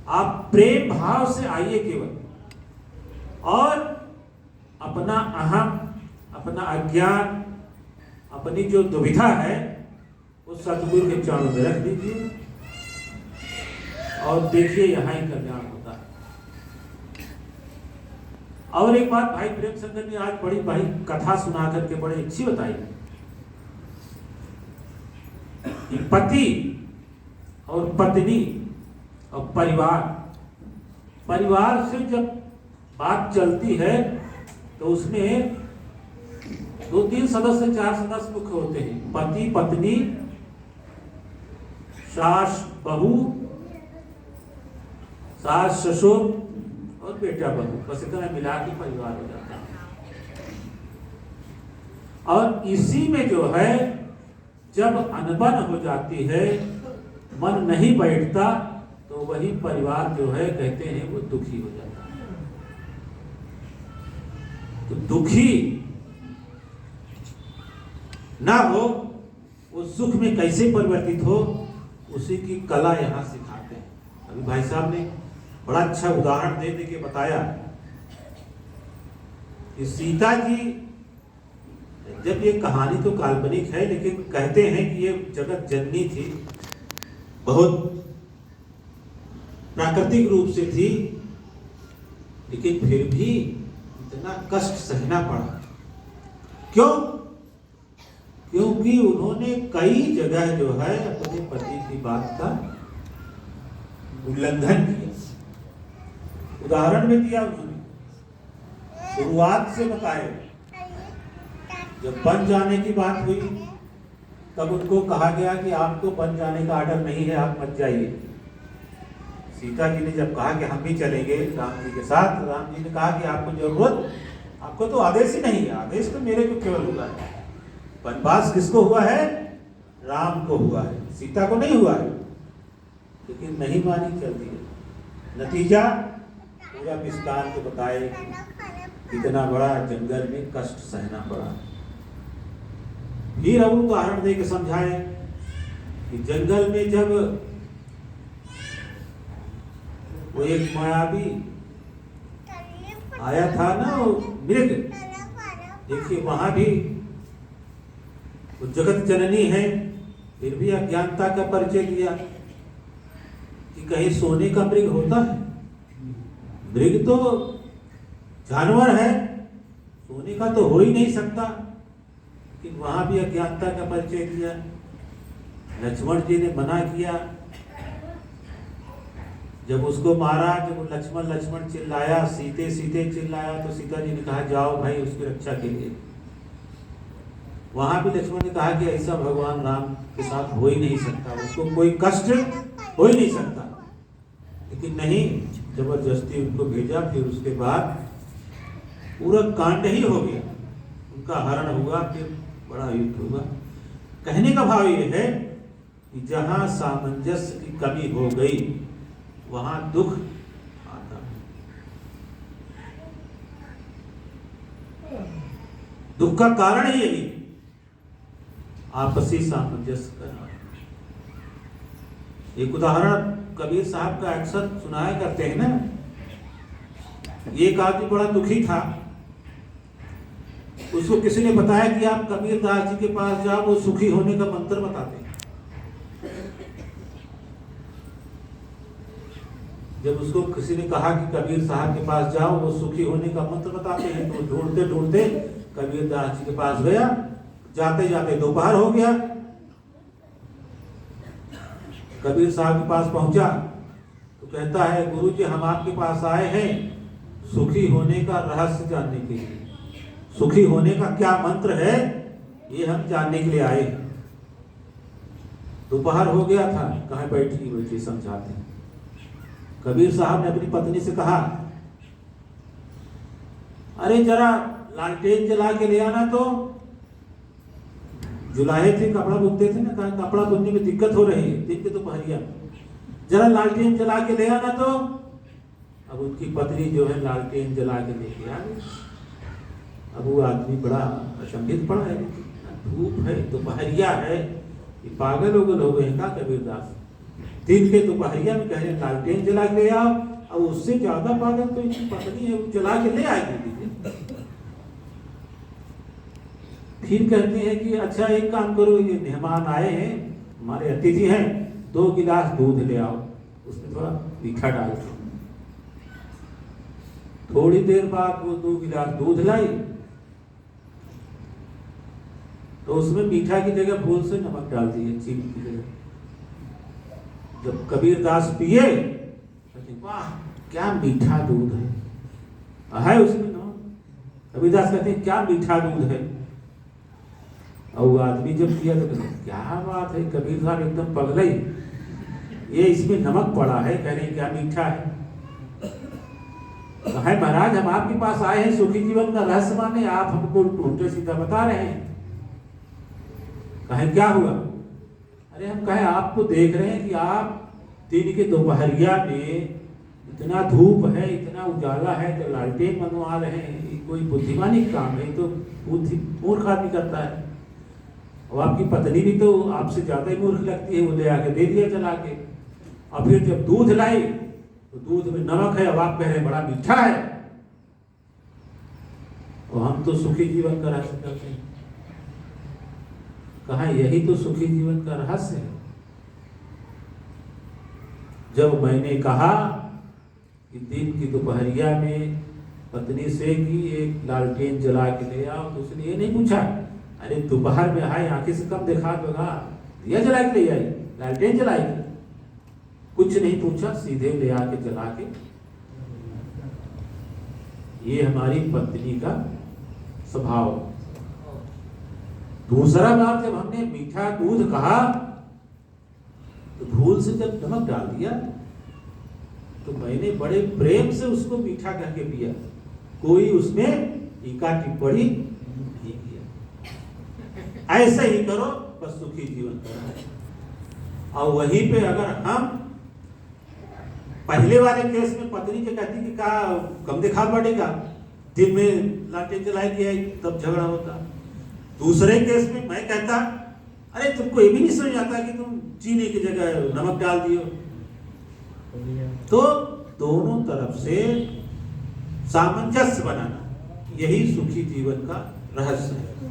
आप प्रेम भाव से आइए केवल, और अपना अहम, अपना अज्ञान, अपनी जो दुविधा है वो सतगुरु के चरणों में रख दीजिए और देखिए यहाँ ही कल्याण होता है। और एक बात भाई प्रेम शंकर ने आज बड़ी भाई कथा सुना करके बड़ी अच्छी बताई कि पति और पत्नी और परिवार से जब बात चलती है तो उसमें 2-3 सदस्य, 4 सदस्य मुख्य होते हैं। पति, पत्नी, सास बहू, सास ससुर और बेटा बहू, बस इतना मिला के परिवार हो जाता है। और इसी में जो है जब अनबन हो जाती है, मन नहीं बैठता, तो वही परिवार जो है कहते हैं वो दुखी हो जाता है। तो दुखी ना हो, वो सुख में कैसे परिवर्तित हो, उसी की कला यहाँ सिखाते हैं। अभी भाई साहब ने बड़ा अच्छा उदाहरण दे के बताया कि सीता जी, जब ये कहानी तो काल्पनिक है लेकिन कहते हैं कि ये जगत जननी थी, बहुत प्राकृतिक रूप से थी, लेकिन फिर भी इतना कष्ट सहना पड़ा। क्यों? क्योंकि उन्होंने कई जगह जो है अपने पति की बात का उल्लंघन किया। उदाहरण में दिया उन्होंने, शुरुआत से बताए, जब बन जाने की बात हुई तब उनको कहा गया कि आपको बन जाने का आर्डर नहीं है, आप मत जाइए। सीता जी ने जब कहा कि हम भी चलेंगे राम जी के साथ, राम जी ने कहा कि आपको जरूरत, आपको तो आदेश ही नहीं है, आदेश तो मेरे को केवल हुआ है। वनवास किसको हुआ है? राम को हुआ है, सीता को नहीं हुआ है। लेकिन नहीं मानी, चल दी। नतीजा पूरा विस्तार को बताए, इतना बड़ा जंगल में कष्ट सहना पड़ा। फिर अब उदाहरण दे के समझाए कि जंगल में जब वो एक मायावी आया था ना, वो मृग, देखिए वहां भी वो जगत जननी है, फिर भी अज्ञानता का परिचय दिया कि कहीं सोने का मृग होता है? मृग तो जानवर है, सोने का तो हो ही नहीं सकता। लेकिन वहां भी अज्ञानता का परिचय दिया। लक्ष्मण जी ने मना किया। जब उसको मारा, जब लक्ष्मण लक्ष्मण चिल्लाया, सीते सीते चिल्लाया, तो सीता जी ने कहा जाओ भाई उसकी रक्षा के लिए। वहां भी लक्ष्मण ने कहा कि ऐसा भगवान राम के साथ हो ही नहीं सकता, उसको कोई कष्ट हो ही नहीं सकता। लेकिन नहीं, जबरदस्ती उनको भेजा। फिर उसके बाद पूरा कांड ही हो गया, उनका हरण हुआ, फिर बड़ा युद्ध हुआ। कहने का भाव ये है कि जहां सामंजस्य की कमी हो गई वहां दुख आता है। दुख का कारण ही यही, आपसी सामंजस्य करना। एक उदाहरण कबीर साहब का अक्सर सुनाया करते हैं ना। एक आदमी बड़ा दुखी था, उसको किसी ने बताया कि आप कबीर दास जी के पास जाओ, वो सुखी होने का मंत्र बताते हैं। जब उसको किसी ने कहा कि कबीर साहब के पास जाओ, वो सुखी होने का मंत्र बताते हैं, तो ढूंढते ढूंढते कबीर दास जी के पास गया। जाते जाते दोपहर हो गया। कबीर साहब के पास पहुंचा तो कहता है, गुरु जी हम आपके पास आए हैं सुखी होने का रहस्य जानने के लिए। सुखी होने का क्या मंत्र है ये हम जानने के लिए आए। दोपहर हो गया था, कहाँ बैठी समझाते हैं। कबीर साहब ने अपनी पत्नी से कहा, अरे जरा लालटेन जला के ले आना। तो जुलाहे थे, कपड़ा बुनते थे ना, कहा कपड़ा बुनने में दिक्कत हो रही है, दिन के दोपहरिया, जरा लालटेन जला के ले आना। तो अब उनकी पत्नी जो है लालटेन जला के लेके आ गई। अब वो आदमी बड़ा अचंभित पड़ा है, धूप है, दोपहरिया है, ये पागल उगल हो गए का कबीरदास। दिन के दोपहरिया में कह रहे लालटेन जला के ले आओ, अब उससे ज्यादा पागल तो इनकी पत्नी है, वो जला के ले आएगी। फिर कहते हैं कि अच्छा एक काम करो, ये मेहमान आए हैं, हमारे अतिथि हैं, 2 गिलास दूध ले आओ, उसमें थोड़ा मीठा डाल दो। थोड़ी देर बाद वो 2 गिलास दूध लाई, तो उसमें मीठा की जगह भूल से नमक डाल दिए, चीनी की जगह। जब कबीरदास पिए, वाह क्या मीठा दूध है उसमें नमक। कबीरदास कहते हैं क्या मीठा दूध है। और वो आदमी जब पिया तो कहते क्या बात है, कबीर साहब एकदम पगला ही, ये इसमें नमक पड़ा है, कह रहे क्या मीठा है। है महाराज, हम आपके पास आए हैं सुखी जीवन का रहस्य माने, आप हमको उल्टे सीधा बता रहे हैं। कहे क्या हुआ? अरे हम कहे आपको देख रहे हैं कि आप दिन के दोपहरिया में इतना धूप है, इतना उजाला है, तो लालटेन मनवा रहे हैं, ये कोई बुद्धिमानी काम है, तो मूर्ख आदमी करता है। और आपकी पत्नी भी तो आपसे ज्यादा ही मूर्ख लगती है, वो ले आके दे दिया जला के। और फिर जब दूध लाई तो दूध में नमक है, अब आप कह रहे हैं बड़ा मीठा है। और हम तो सुखी जीवन का रहस्य करते हैं। कहा यही तो सुखी जीवन का रहस्य है। जब मैंने कहा कि दिन की दोपहरिया में पत्नी से कि एक लालटेन जला के ले आओ, तो उसने ये नहीं पूछा अरे दोपहर में हाय आंखें से कम देखा होगा, दिया जला के ले आई, लालटेन जलाएगी, कुछ नहीं पूछा, सीधे ले आके जला के। ये हमारी पत्नी का स्वभाव। दूसरा बात, जब हमने मीठा दूध कहा तो भूल से जब नमक डाल दिया तो मैंने बड़े प्रेम से उसको मीठा करके पिया, कोई उसमें टीका टिप्पणी नहीं किया। ऐसा ही करो बस सुखी जीवन करो। और वहीं पे अगर हम पहले वाले केस में पत्नी के कहती कि का कम दिखा पड़ेगा, दिन में लालटेन जलाए दिया तब झगड़ा होता। दूसरे केस में मैं कहता अरे तुमको ये भी नहीं समझ आता कि तुम चीनी की जगह नमक डाल दियो। तो दोनों तरफ से सामंजस्य बनाना, यही सुखी जीवन का रहस्य है।